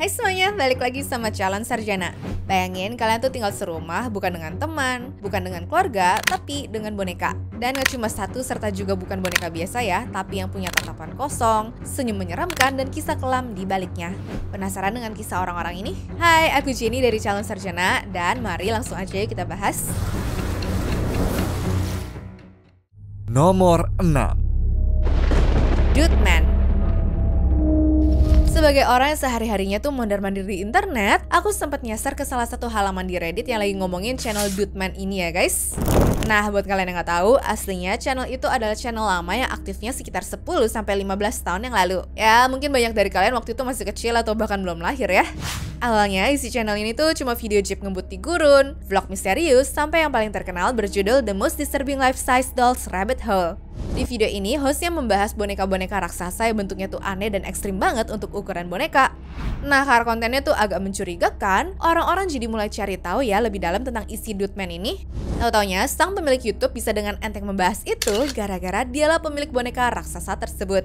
Hai semuanya, balik lagi sama Calon Sarjana. Bayangin kalian tuh tinggal serumah bukan dengan teman, bukan dengan keluarga, tapi dengan boneka. Dan gak cuma satu serta juga bukan boneka biasa ya, tapi yang punya tatapan kosong, senyum menyeramkan, dan kisah kelam di baliknya. Penasaran dengan kisah orang-orang ini? Hai, aku Jenny dari Calon Sarjana, dan mari langsung aja kita bahas. Nomor 6. Dude Man. Sebagai orang yang sehari-harinya tuh mondar-mandir di internet, aku sempat nyasar ke salah satu halaman di Reddit yang lagi ngomongin channel Dude Man ini ya guys. Nah, buat kalian yang nggak tahu, aslinya channel itu adalah channel lama yang aktifnya sekitar 10-15 tahun yang lalu. Ya, mungkin banyak dari kalian waktu itu masih kecil atau bahkan belum lahir ya. Awalnya isi channel ini tuh cuma video jeep ngebut di gurun, vlog misterius, sampai yang paling terkenal berjudul The Most Disturbing Life-Size Dolls Rabbit Hole. Di video ini, hostnya membahas boneka-boneka raksasa yang bentuknya tuh aneh dan ekstrim banget untuk ukuran boneka. Nah, karena kontennya tuh agak mencurigakan, orang-orang jadi mulai cari tahu ya lebih dalam tentang isi Dude Man ini. Tahu-taunya, sang pemilik YouTube bisa dengan enteng membahas itu gara-gara dialah pemilik boneka raksasa tersebut.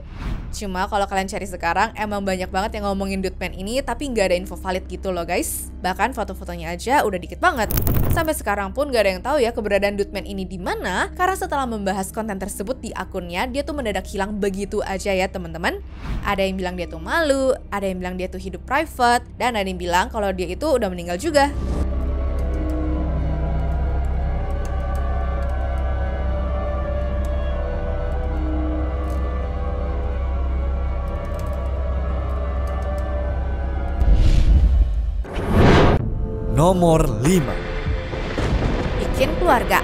Cuma kalau kalian cari sekarang, emang banyak banget yang ngomongin Dude Man ini tapi nggak ada info valid gitu loh guys. Bahkan foto-fotonya aja udah dikit banget. Sampai sekarang pun nggak ada yang tahu ya keberadaan Dude Man ini di mana, karena setelah membahas konten tersebut di akunnya, dia tuh mendadak hilang begitu aja ya teman-teman. Ada yang bilang dia tuh malu, ada yang bilang dia tuh hidup private, dan ada yang bilang kalau dia itu udah meninggal juga. Nomor 5. Bikin keluarga.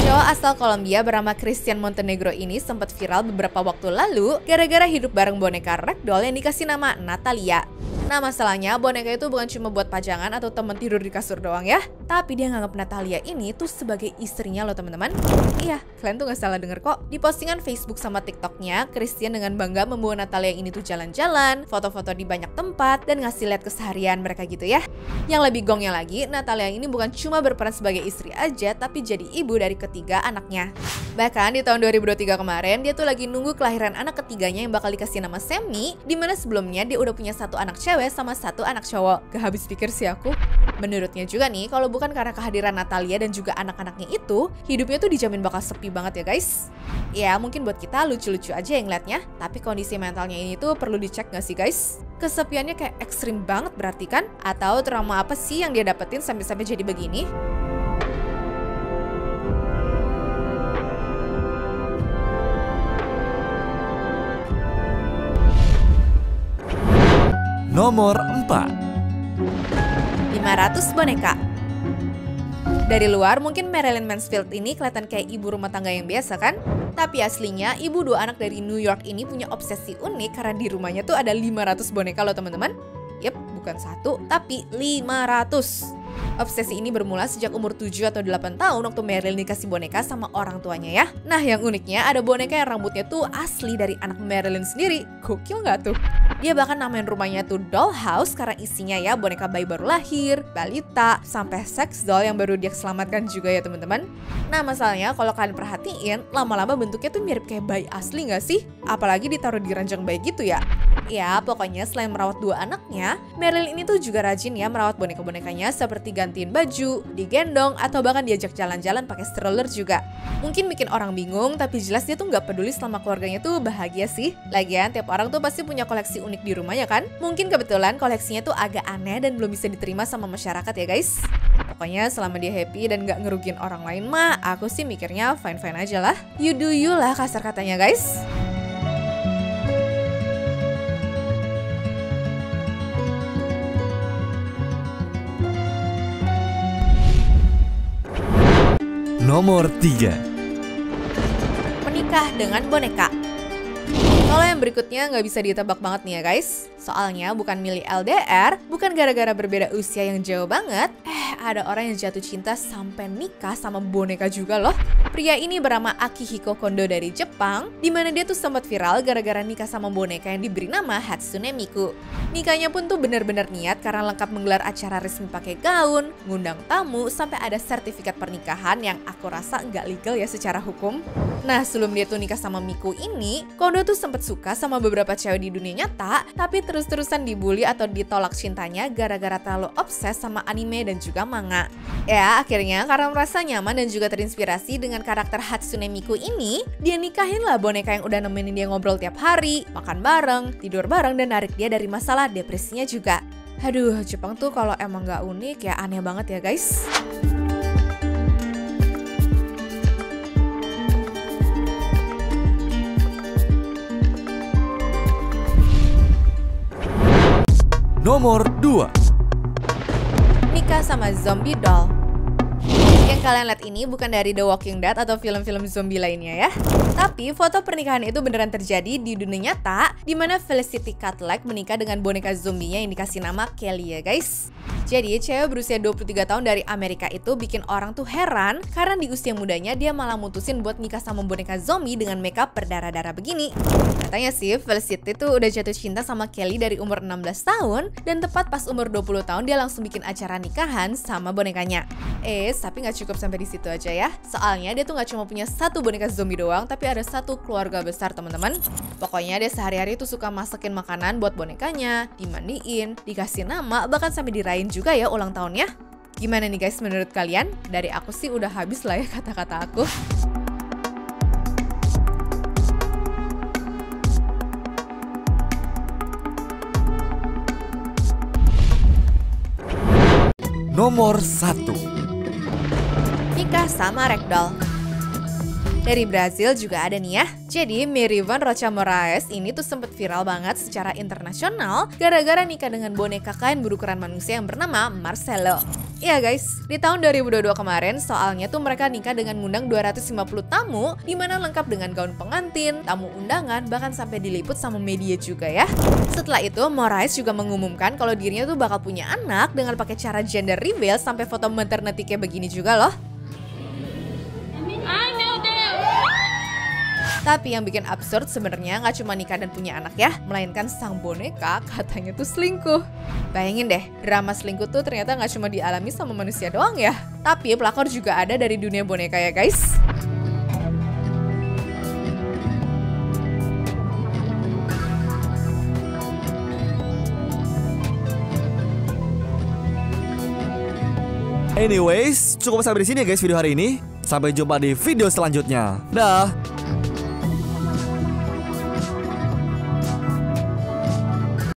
Cowok asal Kolombia bernama Christian Montenegro ini sempat viral beberapa waktu lalu gara-gara hidup bareng boneka ragdoll yang dikasih nama Natalia. Nah, masalahnya boneka itu bukan cuma buat pajangan atau temen tidur di kasur doang ya, tapi dia nganggap Natalia ini tuh sebagai istrinya loh teman-teman. Iya, kalian tuh gak salah denger kok. Di postingan Facebook sama TikToknya, Christian dengan bangga membawa Natalia ini tuh jalan-jalan, foto-foto di banyak tempat, dan ngasih lihat keseharian mereka gitu ya. Yang lebih gongnya lagi, Natalia ini bukan cuma berperan sebagai istri aja, tapi jadi ibu dari ketiga anaknya. Bahkan di tahun 2023 kemarin, dia tuh lagi nunggu kelahiran anak ketiganya yang bakal dikasih nama Sammy, dimana sebelumnya dia udah punya satu anak cewek sama satu anak cowok. Gak habis pikir sih aku. Menurutnya juga nih, kalau bukan karena kehadiran Natalia dan juga anak-anaknya itu, hidupnya tuh dijamin bakal sepi banget ya guys. Ya mungkin buat kita lucu-lucu aja yang ngeliatnya, tapi kondisi mentalnya ini tuh perlu dicek gak sih guys? Kesepiannya kayak ekstrim banget berarti kan? Atau trauma apa sih yang dia dapetin sampai-sampai jadi begini? Nomor 4. 500 boneka. Dari luar mungkin Marilyn Mansfield ini kelihatan kayak ibu rumah tangga yang biasa kan? Tapi aslinya ibu dua anak dari New York ini punya obsesi unik karena di rumahnya tuh ada 500 boneka loh teman-teman. Yep, bukan satu tapi 500. Obsesi ini bermula sejak umur 7 atau 8 tahun waktu Marilyn dikasih boneka sama orang tuanya ya. Nah, yang uniknya ada boneka yang rambutnya tuh asli dari anak Marilyn sendiri. Gokil nggak tuh? Dia bahkan namain rumahnya tuh dollhouse karena isinya ya boneka bayi baru lahir, balita, sampai sex doll yang baru dia selamatkan juga ya teman-teman. Nah, masalahnya kalau kalian perhatiin, lama-lama bentuknya tuh mirip kayak bayi asli nggak sih? Apalagi ditaruh di ranjang bayi gitu ya. Ya, pokoknya selain merawat dua anaknya, Marilyn ini tuh juga rajin ya merawat boneka-bonekanya seperti gantiin baju, digendong, atau bahkan diajak jalan-jalan pakai stroller juga. Mungkin bikin orang bingung, tapi jelas dia tuh nggak peduli selama keluarganya tuh bahagia sih. Lagian tiap orang tuh pasti punya koleksi unik di rumahnya kan? Mungkin kebetulan koleksinya tuh agak aneh dan belum bisa diterima sama masyarakat ya guys. Pokoknya selama dia happy dan nggak ngerugiin orang lain mah, aku sih mikirnya fine-fine aja lah. You do you lah kasar katanya guys. Nomor 3. Menikah dengan boneka. Kalau yang berikutnya nggak bisa ditebak banget nih ya guys. Soalnya bukan milih LDR, bukan gara-gara berbeda usia yang jauh banget. Ada orang yang jatuh cinta sampai nikah sama boneka juga loh. Pria ini bernama Akihiko Kondo dari Jepang, di mana dia tuh sempat viral gara-gara nikah sama boneka yang diberi nama Hatsune Miku. Nikahnya pun tuh bener-bener niat karena lengkap menggelar acara resmi pakai gaun, ngundang tamu, sampai ada sertifikat pernikahan yang aku rasa nggak legal ya secara hukum. Nah, sebelum dia tuh nikah sama Miku ini, Kondo tuh sempat suka sama beberapa cewek di dunia nyata, tapi terus-terusan dibully atau ditolak cintanya gara-gara terlalu obses sama anime dan juga manga. Ya, akhirnya karena merasa nyaman dan juga terinspirasi dengan karakter Hatsune Miku ini, dia nikahin lah boneka yang udah nemenin dia ngobrol tiap hari, makan bareng, tidur bareng, dan narik dia dari masalah depresinya juga. Aduh, Jepang tuh kalau emang nggak unik ya aneh banget ya guys. Nomor 2. Nikah sama zombie doll. Yang kalian lihat ini bukan dari The Walking Dead atau film-film zombie lainnya ya. Tapi foto pernikahan itu beneran terjadi di dunia nyata, di mana Felicity Catlett menikah dengan boneka zombinya yang dikasih nama Kelly ya guys. Jadi cewek berusia 23 tahun dari Amerika itu bikin orang tuh heran karena di usia mudanya dia malah mutusin buat nikah sama boneka zombie dengan makeup berdarah-darah begini. Katanya sih Felicity tuh udah jatuh cinta sama Kelly dari umur 16 tahun dan tepat pas umur 20 tahun dia langsung bikin acara nikahan sama bonekanya. Tapi nggak cukup sampai di situ aja ya. Soalnya dia tuh nggak cuma punya satu boneka zombie doang, tapi ada satu keluarga besar teman-teman. Pokoknya dia sehari-hari tuh suka masakin makanan buat bonekanya, dimandiin, dikasih nama, bahkan sampai dirayain juga ya ulang tahunnya. Gimana nih guys menurut kalian? Dari aku sih udah habis lah ya kata-kata aku. Nomor 1. Nikah sama ragdoll. Dari Brazil juga ada nih ya. Jadi Merivan Rocha Moraes ini tuh sempat viral banget secara internasional gara-gara nikah dengan boneka kain berukuran manusia yang bernama Marcelo. Iya guys, di tahun 2022 kemarin soalnya tuh mereka nikah dengan ngundang 250 tamu, di mana lengkap dengan gaun pengantin, tamu undangan, bahkan sampai diliput sama media juga ya. Setelah itu Moraes juga mengumumkan kalau dirinya tuh bakal punya anak dengan pakai cara gender reveal sampai foto maternity kayak begini juga loh. Tapi yang bikin absurd sebenarnya nggak cuma nikah dan punya anak ya, melainkan sang boneka katanya tuh selingkuh. Bayangin deh, drama selingkuh tuh ternyata nggak cuma dialami sama manusia doang ya, tapi pelakor juga ada dari dunia boneka ya guys. Anyways, cukup sampai di sini ya guys video hari ini. Sampai jumpa di video selanjutnya. Dah.